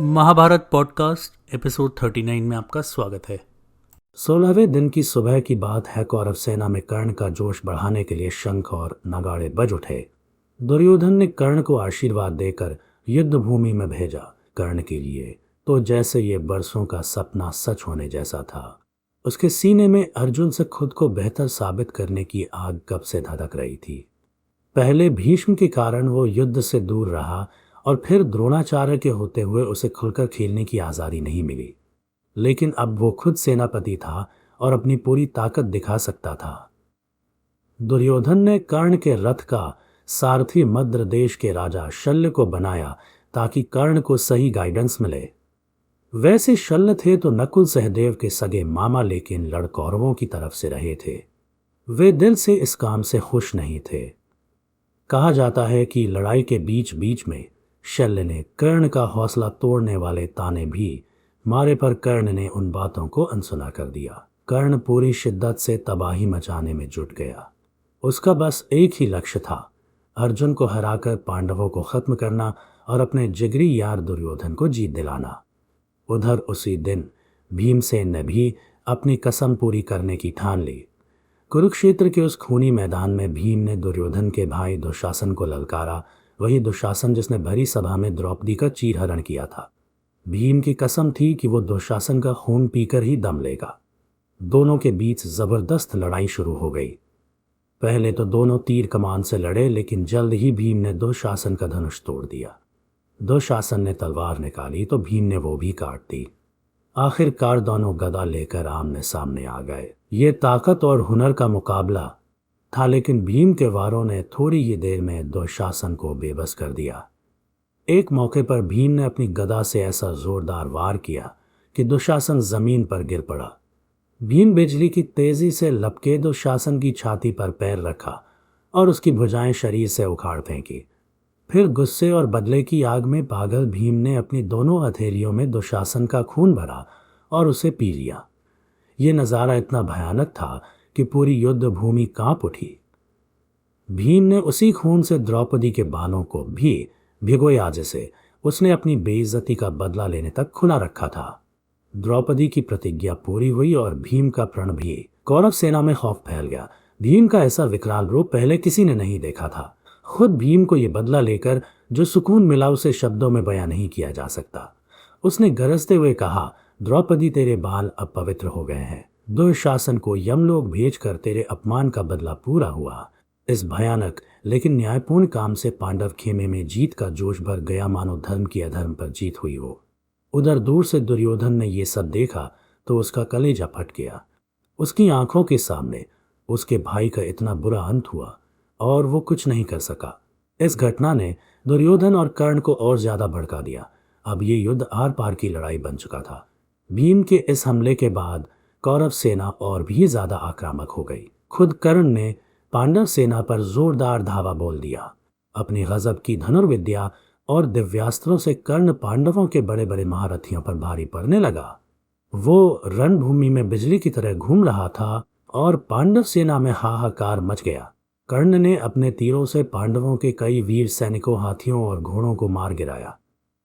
Mahabharat podcast episode 39 में आपका स्वागत है। 16वें दिन की सुबह की बात है। कौरव सेना में कर्ण का जोश बढ़ाने के लिए शंख और नगाड़े बज उठे। दुर्योधन ने कर्ण को आशीर्वाद देकर युद्ध भूमि में भेजा। कर्ण के लिए तो जैसे ये बरसों का सपना सच होने जैसा था। उसके सीने में अर्जुन से खुद को बेहतर साबित करने की आग कब से धधक रही थी। पहले भीष्म के कारण वो युद्ध से दूर रहा और फिर द्रोणाचार्य के होते हुए उसे खुलकर खेलने की आज़ादी नहीं मिली, लेकिन अब वो खुद सेनापति था और अपनी पूरी ताकत दिखा सकता था। दुर्योधन ने कर्ण के रथ का सारथी मद्र देश के राजा शल्य को बनाया ताकि कर्ण को सही गाइडेंस मिले। वैसे शल्य थे तो नकुल सहदेव के सगे मामा, लेकिन लड़कौरवों की तरफ से रहे थे। वे दिल से इस काम से खुश नहीं थे। कहा जाता है कि लड़ाई के बीच बीच में शल्य ने कर्ण का हौसला तोड़ने वाले ताने भी मारे, पर कर्ण ने उन बातों को अनसुना कर दिया। कर्ण पूरी शिद्दत से तबाही मचाने में जुट गया। उसका बस एक ही लक्ष्य था, अर्जुन को हराकर पांडवों को खत्म करना और अपने जिगरी यार दुर्योधन को जीत दिलाना। उधर उसी दिन भीमसेन ने भी अपनी कसम पूरी करने की ठान ली। कुरुक्षेत्र के उस खूनी मैदान में भीम ने दुर्योधन के भाई दुशासन को ललकारा, वही दुशासन जिसने भरी सभा में द्रौपदी का चीरहरण किया था। भीम की कसम थी कि वो दुशासन का खून पीकर ही दम लेगा। दोनों के बीच जबरदस्त लड़ाई शुरू हो गई। पहले तो दोनों तीर कमान से लड़े, लेकिन जल्द ही भीम ने दुशासन का धनुष तोड़ दिया। दुशासन ने तलवार निकाली तो भीम ने वो भी काट दी। आखिरकार दोनों गदा लेकर आमने सामने आ गए। ये ताकत और हुनर का मुकाबला था, लेकिन भीम के वारों ने थोड़ी ही देर में दुशासन को बेबस कर दिया। एक मौके पर भीम ने अपनी गदा से ऐसा जोरदार वार किया कि दुशासन जमीन पर गिर पड़ा। भीम बिजली की तेजी से लपके दुशासन की छाती पर पैर रखा और उसकी भुजाएं शरीर से उखाड़ फेंकी। फिर गुस्से और बदले की आग में पागल भीम ने अपनी दोनों हथेलियों में दुशासन का खून भरा और उसे पी लिया। ये नज़ारा इतना भयानक था कि पूरी युद्ध भूमि कांप उठी। भीम ने उसी खून से द्रौपदी के बालों को भी भिगोया जिसे उसने अपनी बेइज्जती का बदला लेने तक खुला रखा था। द्रौपदी की प्रतिज्ञा पूरी हुई और भीम का प्रण भी। कौरव सेना में खौफ फैल गया। भीम का ऐसा विकराल रूप पहले किसी ने नहीं देखा था। खुद भीम को यह बदला लेकर जो सुकून मिला उसे शब्दों में बयां नहीं किया जा सकता। उसने गरजते हुए कहा, द्रौपदी तेरे बाल अब पवित्र हो गए हैं। दुशासन को यमलोक भेजकर तेरे अपमान का बदला पूरा हुआ। इस भयानक लेकिन न्यायपूर्ण काम से पांडव खेमे में जीत का जोश भर गया, मानो धर्म की अधर्म पर जीत हुई हो। उधर दूर से दुर्योधन ने यह सब देखा तो उसका कलेजा फट गया। उसकी आंखों के सामने उसके भाई का इतना बुरा अंत हुआ और वो कुछ नहीं कर सका। इस घटना ने दुर्योधन और कर्ण को और ज्यादा भड़का दिया। अब ये युद्ध आर पार की लड़ाई बन चुका था। भीम के इस हमले के बाद कौरव सेना और भी ज्यादा आक्रामक हो गई। खुद कर्ण ने पांडव सेना पर जोरदार धावा बोल दिया। अपनी गजब की धनुर्विद्या और दिव्यास्त्रों से कर्ण पांडवों के बड़े बड़े महारथियों पर भारी पड़ने लगा। वो रणभूमि में बिजली की तरह घूम रहा था और पांडव सेना में हाहाकार मच गया। कर्ण ने अपने तीरों से पांडवों के कई वीर सैनिकों, हाथियों और घोड़ों को मार गिराया।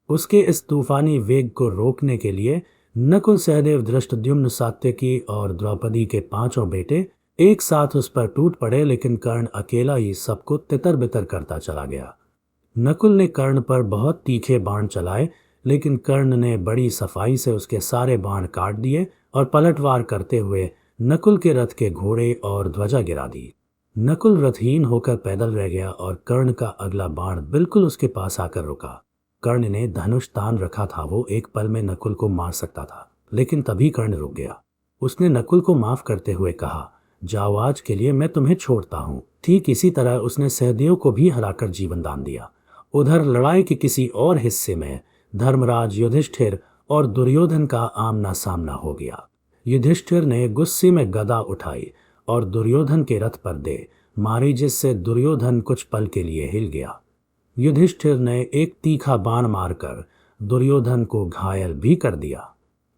उसके इस तूफानी वेग को रोकने के लिए नकुल, सहदेव, धृष्टद्युम्न, सात्यकी और द्रौपदी के पांचों बेटे एक साथ उस पर टूट पड़े, लेकिन कर्ण अकेला ही सबको तितर बितर करता चला गया। नकुल ने कर्ण पर बहुत तीखे बाण चलाए, लेकिन कर्ण ने बड़ी सफाई से उसके सारे बाण काट दिए और पलटवार करते हुए नकुल के रथ के घोड़े और ध्वजा गिरा दी। नकुल रथहीन होकर पैदल रह गया और कर्ण का अगला बाण बिल्कुल उसके पास आकर रुका। कर्ण ने धनुष तान रखा था, वो एक पल में नकुल को मार सकता था, लेकिन तभी कर्ण रुक गया। उसने नकुल को माफ करते हुए कहा, जाओ, आज के लिए मैं तुम्हें छोड़ता हूँ। ठीक इसी तरह उसने सहदेव को भी हराकर जीवन दान दिया। उधर लड़ाई के किसी और हिस्से में धर्मराज, युधिष्ठिर और दुर्योधन का आमना सामना हो गया। युधिष्ठिर ने गुस्से में गदा उठाई और दुर्योधन के रथ पर दे मारी, जिससे दुर्योधन कुछ पल के लिए हिल गया। युधिष्ठिर ने एक तीखा बाण मारकर दुर्योधन को घायल भी कर दिया,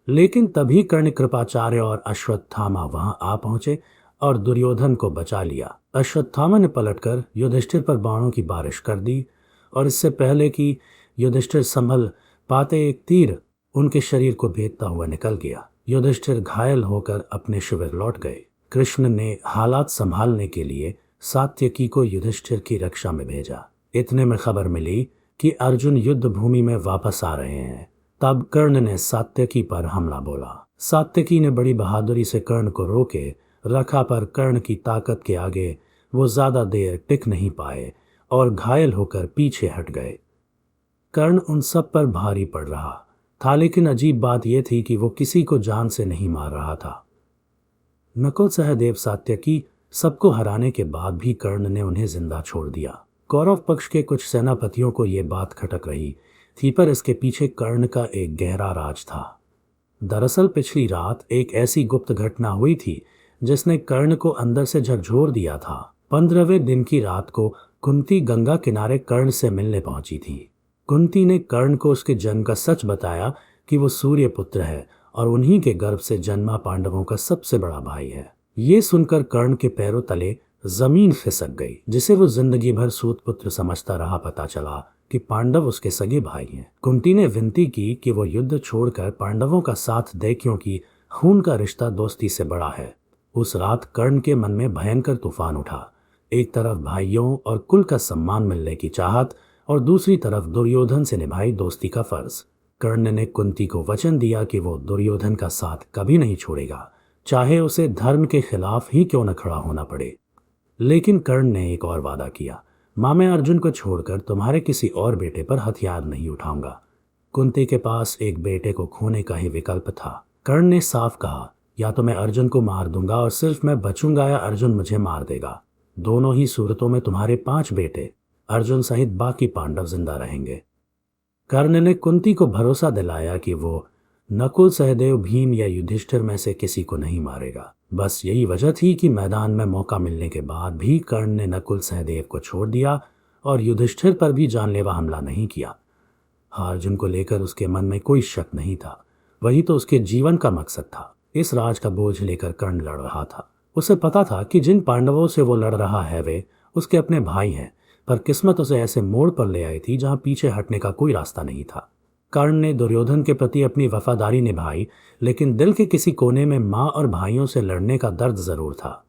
लेकिन तभी कर्ण, कृपाचार्य और अश्वत्थामा वहां आ पहुंचे और दुर्योधन को बचा लिया। अश्वत्थामा ने पलटकर युधिष्ठिर पर बाणों की बारिश कर दी और इससे पहले कि युधिष्ठिर संभल पाते एक तीर उनके शरीर को भेदता हुआ निकल गया। युधिष्ठिर घायल होकर अपने शिविर लौट गए। कृष्ण ने हालात संभालने के लिए सात्यकी को युधिष्ठिर की रक्षा में भेजा। इतने में खबर मिली कि अर्जुन युद्ध भूमि में वापस आ रहे हैं। तब कर्ण ने सात्यकी पर हमला बोला। सात्यकी ने बड़ी बहादुरी से कर्ण को रोके रखा, पर कर्ण की ताकत के आगे वो ज्यादा देर टिक नहीं पाए और घायल होकर पीछे हट गए। कर्ण उन सब पर भारी पड़ रहा था, लेकिन अजीब बात यह थी कि वो किसी को जान से नहीं मार रहा था। नकुल सहदेव सात्यकी सबको हराने के बाद भी कर्ण ने उन्हें जिंदा छोड़ दिया। कौरव पक्ष के कुछ सेनापतियों को यह बात खटक रही थी, पर इसके पीछे कर्ण का एक गहरा राज था। दरअसल पिछली रात एक ऐसी गुप्त घटना हुई थी जिसने कर्ण को अंदर से झकझोर दिया था। 15वें दिन की रात को कुंती गंगा किनारे कर्ण से मिलने पहुंची थी। कुंती ने कर्ण को उसके जन्म का सच बताया कि वो सूर्य पुत्र है और उन्हीं के गर्भ से जन्मा पांडवों का सबसे बड़ा भाई है। ये सुनकर कर्ण के पैरों तले जमीन खिसक गई, जिसे वो जिंदगी भर सूत पुत्र समझता रहा। पता चला कि पांडव उसके सगे भाई हैं। कुंती ने विनती की कि वो युद्ध छोड़कर पांडवों का साथ दे, क्योंकि खून का रिश्ता दोस्ती से बड़ा है। उस रात कर्ण के मन में भयंकर तूफान उठा। एक तरफ भाइयों और कुल का सम्मान मिलने की चाहत और दूसरी तरफ दुर्योधन से निभाई दोस्ती का फर्ज। कर्ण ने कुंती को वचन दिया कि वो दुर्योधन का साथ कभी नहीं छोड़ेगा, चाहे उसे धर्म के खिलाफ ही क्यों न खड़ा होना पड़े। लेकिन कर्ण ने एक और वादा किया, मां मैं अर्जुन को छोड़कर तुम्हारे किसी और बेटे पर हथियार नहीं उठाऊंगा। कुंती के पास एक बेटे को खोने का ही विकल्प था। कर्ण ने साफ कहा, या तो मैं अर्जुन को मार दूंगा और सिर्फ मैं बचूंगा, या अर्जुन मुझे मार देगा। दोनों ही सूरतों में तुम्हारे 5 बेटे अर्जुन सहित बाकी पांडव जिंदा रहेंगे। कर्ण ने कुंती को भरोसा दिलाया कि वो नकुल सहदेव भीम या युधिष्ठिर में से किसी को नहीं मारेगा। बस यही वजह थी कि मैदान में मौका मिलने के बाद भी कर्ण ने नकुल सहदेव को छोड़ दिया और युधिष्ठिर पर भी जानलेवा हमला नहीं किया। अर्जुन को लेकर उसके मन में कोई शक नहीं था, वही तो उसके जीवन का मकसद था। इस राज का बोझ लेकर कर्ण लड़ रहा था। उसे पता था कि जिन पांडवों से वो लड़ रहा है वे उसके अपने भाई हैं, पर किस्मत उसे ऐसे मोड़ पर ले आई थी जहां पीछे हटने का कोई रास्ता नहीं था। कर्ण ने दुर्योधन के प्रति अपनी वफादारी निभाई, लेकिन दिल के किसी कोने में मां और भाइयों से लड़ने का दर्द जरूर था।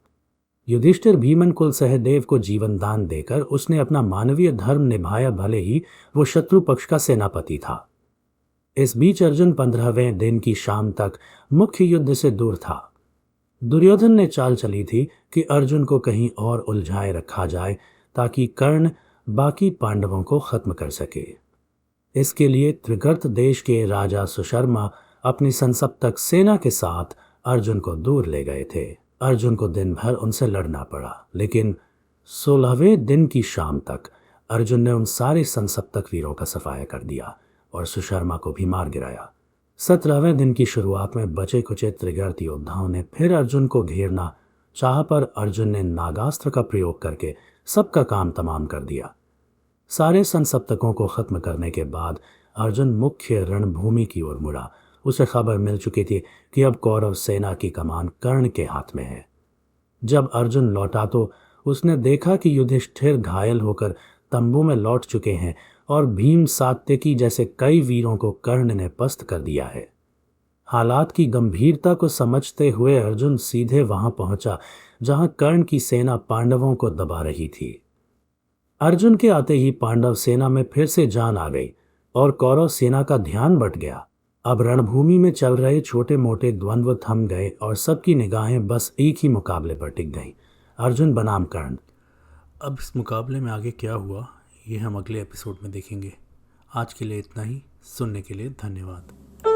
युधिष्ठिर भीमन कुल सहदेव को जीवन दान देकर उसने अपना मानवीय धर्म निभाया, भले ही वो शत्रु पक्ष का सेनापति था। इस बीच अर्जुन 15वें दिन की शाम तक मुख्य युद्ध से दूर था। दुर्योधन ने चाल चली थी कि अर्जुन को कहीं और उलझाए रखा जाए ताकि कर्ण बाकी पांडवों को खत्म कर सके। इसके लिए त्रिगर्त देश के राजा सुशर्मा अपनी संसप्तक सेना के साथ अर्जुन को दूर ले गए थे। अर्जुन को दिन भर उनसे लड़ना पड़ा, लेकिन 16वें दिन की शाम तक अर्जुन ने उन सारे संसप्तक वीरों का सफाया कर दिया और सुशर्मा को भी मार गिराया। 17वें दिन की शुरुआत में बचे कुचे त्रिगर्त योद्धाओं ने फिर अर्जुन को घेरना चाहा, पर अर्जुन ने नागास्त्र का प्रयोग करके सबका काम तमाम कर दिया। सारे संसप्तकों को खत्म करने के बाद अर्जुन मुख्य रणभूमि की ओर मुड़ा। उसे खबर मिल चुकी थी कि अब कौरव सेना की कमान कर्ण के हाथ में है। जब अर्जुन लौटा तो उसने देखा कि युधिष्ठिर घायल होकर तंबू में लौट चुके हैं और भीम सात्यकी जैसे कई वीरों को कर्ण ने पस्त कर दिया है। हालात की गंभीरता को समझते हुए अर्जुन सीधे वहां पहुंचा जहां कर्ण की सेना पांडवों को दबा रही थी। अर्जुन के आते ही पांडव सेना में फिर से जान आ गई और कौरव सेना का ध्यान बट गया। अब रणभूमि में चल रहे छोटे मोटे द्वंद्व थम गए और सबकी निगाहें बस एक ही मुकाबले पर टिक गईं, अर्जुन बनाम कर्ण। अब इस मुकाबले में आगे क्या हुआ ये हम अगले एपिसोड में देखेंगे। आज के लिए इतना ही। सुनने के लिए धन्यवाद।